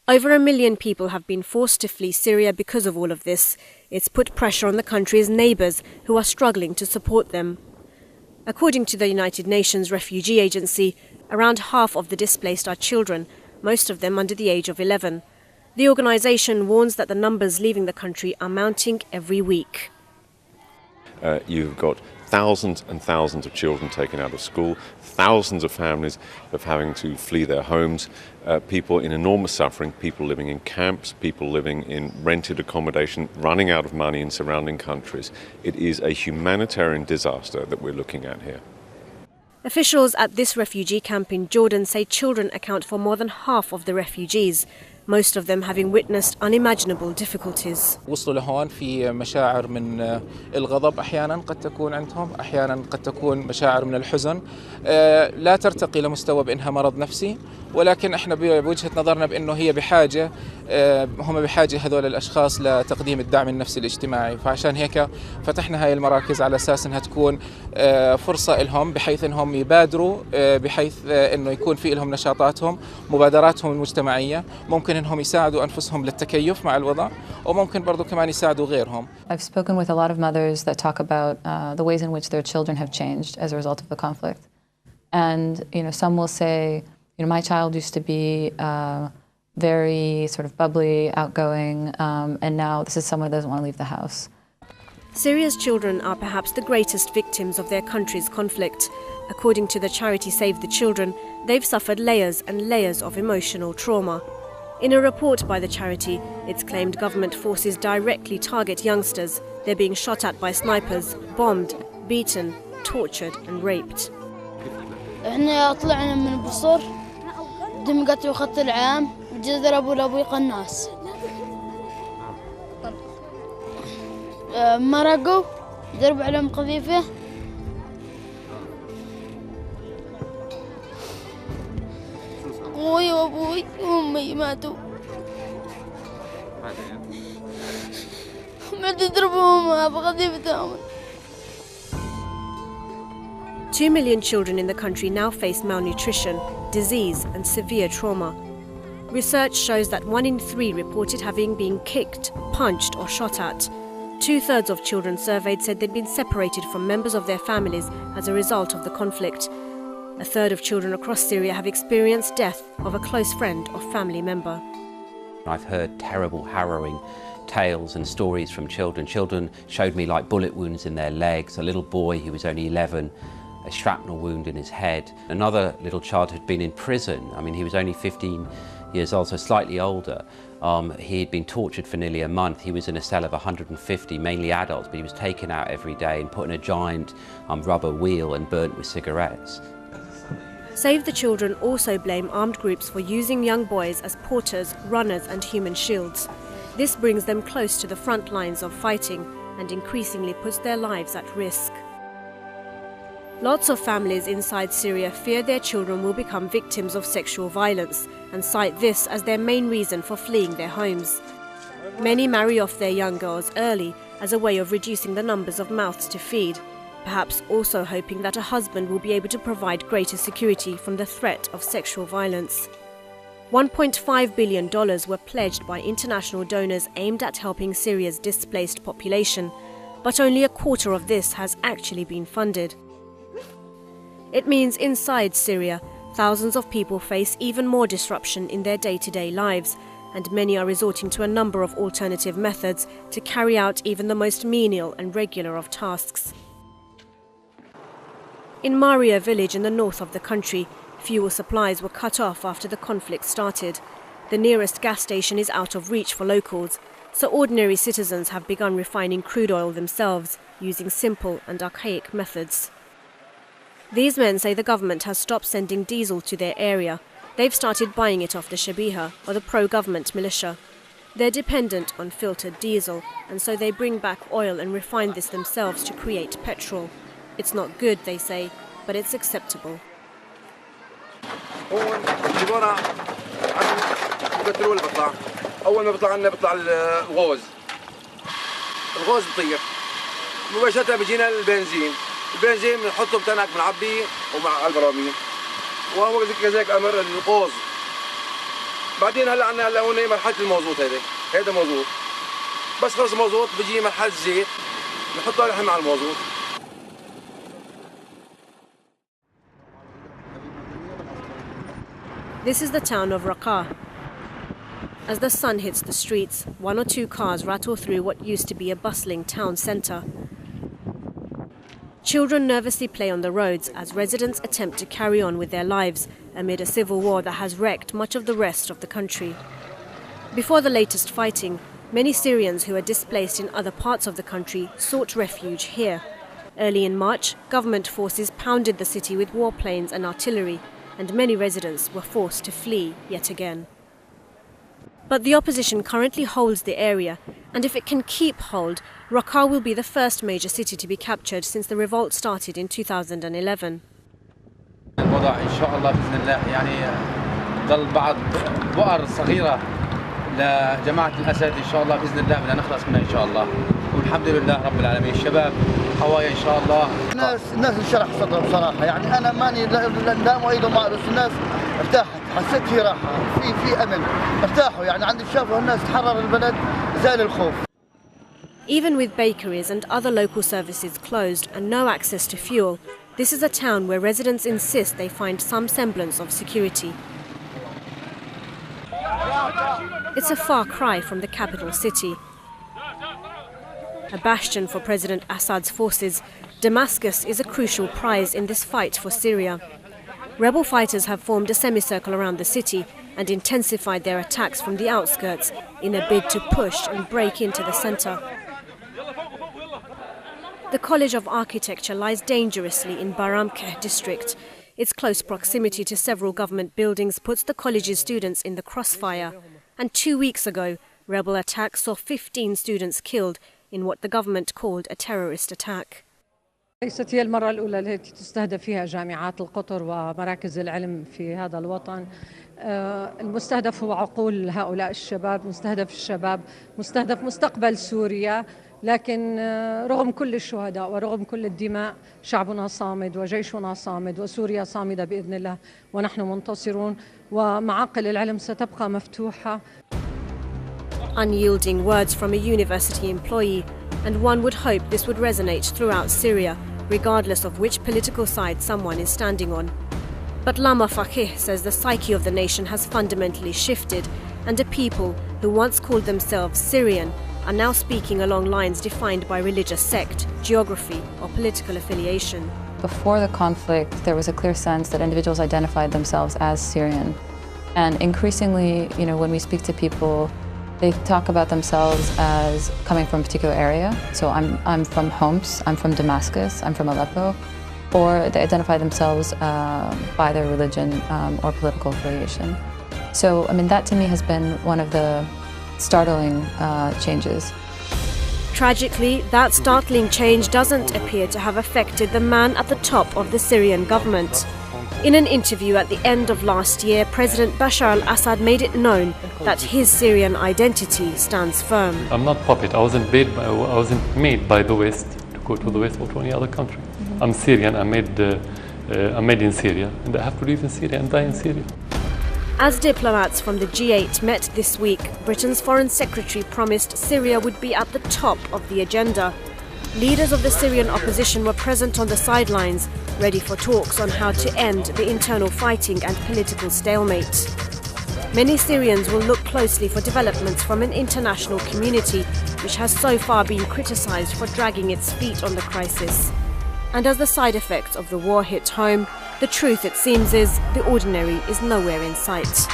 Over 1 million people have been forced to flee Syria because of all of this. It's put pressure on the country's neighbours, who are struggling to support them. According to the United Nations Refugee Agency, around half of the displaced are children, most of them under the age of 11. The organisation warns that the numbers leaving the country are mounting every week. You've got thousands and thousands of children taken out of school, thousands of families of having to flee their homes, people in enormous suffering, people living in camps, people living in rented accommodation, running out of money in surrounding countries. It is a humanitarian disaster that we're looking at here. Officials at this refugee camp in Jordan say children account for more than half of the refugees, most of them having witnessed unimaginable difficulties. وصلوا لهون في مشاعر من الغضب أحيانا قد تكون عندهم، أحيانا قد تكون مشاعر من الحزن، لا ترتقي لمستوى بأنها مرض نفسي، ولكن احنا بوجهة نظرنا بأنه هي بحاجة، هم بحاجة هذول الأشخاص لتقديم الدعم النفسي الاجتماعي، فعشان هيك فتحنا هاي المراكز على أساس أنها تكون فرصة لهم بحيث أنهم يبادروا، بحيث أنه يكون في لهم نشاطاتهم، مبادراتهم المجتمعية، ممكن أنهم يساعدوا أنفسهم للتكيف مع الوضع، وممكن برضو كمان يساعدوا غيرهم. I've spoken with a lot of mothers that talk about the ways in which their children have changed as a result of the conflict. And, some will say, my child used to be very sort of bubbly, outgoing, and now this is someone who doesn't want to leave the house. Syria's children are perhaps the greatest victims of their country's conflict. According to the charity Save the Children, they've suffered layers and layers of emotional trauma. In a report by the charity, it's claimed government forces directly target youngsters. They're being shot at by snipers, bombed, beaten, tortured and raped. احنا طلعنا من البصر دم قطعوا خط العام وجا ضربوا لابوي قناص مرقوا ضربوا عليهم قذيفة أخوي وأبوي وأمي ماتوا ما تضربوهم بقذيفتهم. 2 million children in the country now face malnutrition, disease and severe trauma. Research shows that 1 in 3 reported having been kicked, punched or shot at. 2/3 of children surveyed said they'd been separated from members of their families as a result of the conflict. 1/3 of children across Syria have experienced death of a close friend or family member. I've heard terrible, harrowing tales and stories from children. Children showed me like bullet wounds in their legs, a little boy who was only 11, a shrapnel wound in his head. Another little child had been in prison. He was only 15 years old, so slightly older. He had been tortured for nearly a month. He was in a cell of 150, mainly adults, but he was taken out every day and put in a giant rubber wheel and burnt with cigarettes. Save the Children also blame armed groups for using young boys as porters, runners and human shields. This brings them close to the front lines of fighting and increasingly puts their lives at risk. Lots of families inside Syria fear their children will become victims of sexual violence and cite this as their main reason for fleeing their homes. Many marry off their young girls early as a way of reducing the numbers of mouths to feed, perhaps also hoping that a husband will be able to provide greater security from the threat of sexual violence. $1.5 billion were pledged by international donors aimed at helping Syria's displaced population, but only a quarter of this has actually been funded. It means inside Syria, thousands of people face even more disruption in their day-to-day lives, and many are resorting to a number of alternative methods to carry out even the most menial and regular of tasks. In Maria village in the north of the country, fuel supplies were cut off after the conflict started. The nearest gas station is out of reach for locals, so ordinary citizens have begun refining crude oil themselves, using simple and archaic methods. These men say the government has stopped sending diesel to their area. They've started buying it off the Shabiha, or the pro-government militia. They're dependent on filtered diesel, and so they bring back oil and refine this themselves to create petrol. It's not good, they say, but it's acceptable. هون عبارة عن البترول بيطلع، أول ما بيطلع عنا بيطلع الغاز بطير، مباشرة بيجينا البنزين بنحطه بتنك بنعبيه ومع البراميل، وهو كذلك أمر الغاز بعدين هلا هون مرحله الموزوط هذا موزوط بس خلص موزوط بيجي مرحله الزيت نحطه نحن مع الموزوط. This is the town of Raqqa. As the sun hits the streets, 1 or 2 cars rattle through what used to be a bustling town centre. Children nervously play on the roads as residents attempt to carry on with their lives amid a civil war that has wrecked much of the rest of the country. Before the latest fighting, many Syrians who are displaced in other parts of the country sought refuge here. Early in March, government forces pounded the city with warplanes and artillery, and many residents were forced to flee yet again. But the opposition currently holds the area, and if it can keep hold, Raqqa will be the first major city to be captured since the revolt started in 2011. الوضع إن شاء الله بإذن الله يعني ضل بعض بؤر صغيرة لجماعة الأسد إن شاء الله بإذن الله بدنا نخلص منها إن شاء الله والحمد لله رب العالمين. الشباب حوايا إن شاء الله. الناس انشرح صدرهم بصراحة يعني أنا ماني لا مؤيد وما بس الناس ارتاحت حسيت في راحة في أمل ارتاحوا يعني عند شافوا الناس تحرر البلد زال الخوف. Even with bakeries and other local services closed and no access to fuel, this is a town where residents insist they find some semblance of security. It's a far cry from the capital city. A bastion for President Assad's forces, Damascus is a crucial prize in this fight for Syria. Rebel fighters have formed a semicircle around the city and intensified their attacks from the outskirts in a bid to push and break into the centre. The College of Architecture lies dangerously in Baramkeh district. Its close proximity to several government buildings puts the college's students in the crossfire. And 2 weeks ago, rebel attacks saw 15 students killed in what the government called a terrorist attack. ليست هي المرة الأولى التي تستهدف فيها جامعات القطر ومراكز العلم في هذا الوطن. المستهدف هو عقول هؤلاء الشباب، مستهدف الشباب، مستهدف مستقبل سوريا. لكن رغم كل الشهداء ورغم كل الدماء شعبنا صامد وجيشنا صامد وسوريا صامدة بإذن الله ونحن منتصرون ومعاقل العلم ستبقى مفتوحة. Unyielding words from a university employee, and one would hope this would resonate throughout Syria, regardless of which political side someone is standing on. But Lama Fakih says the psyche of the nation has fundamentally shifted, and a people who once called themselves Syrian are now speaking along lines defined by religious sect, geography, or political affiliation. Before the conflict, there was a clear sense that individuals identified themselves as Syrian. And increasingly, when we speak to people, they talk about themselves as coming from a particular area. So I'm from Homs, I'm from Damascus, I'm from Aleppo. Or they identify themselves by their religion or political affiliation. So, that to me has been one of the startling changes. Tragically, that startling change doesn't appear to have affected the man at the top of the Syrian government. In an interview at the end of last year, President Bashar al-Assad made it known that his Syrian identity stands firm. I'm not puppet. I wasn't made by the West to go to the West or to any other country. I'm Syrian. I'm made in Syria, and I have to live in Syria and die in Syria. As diplomats from the G8 met this week, Britain's Foreign Secretary promised Syria would be at the top of the agenda. Leaders of the Syrian opposition were present on the sidelines, ready for talks on how to end the internal fighting and political stalemate. Many Syrians will look closely for developments from an international community which has so far been criticised for dragging its feet on the crisis. And as the side effects of the war hit home, the truth, it seems, is the ordinary is nowhere in sight.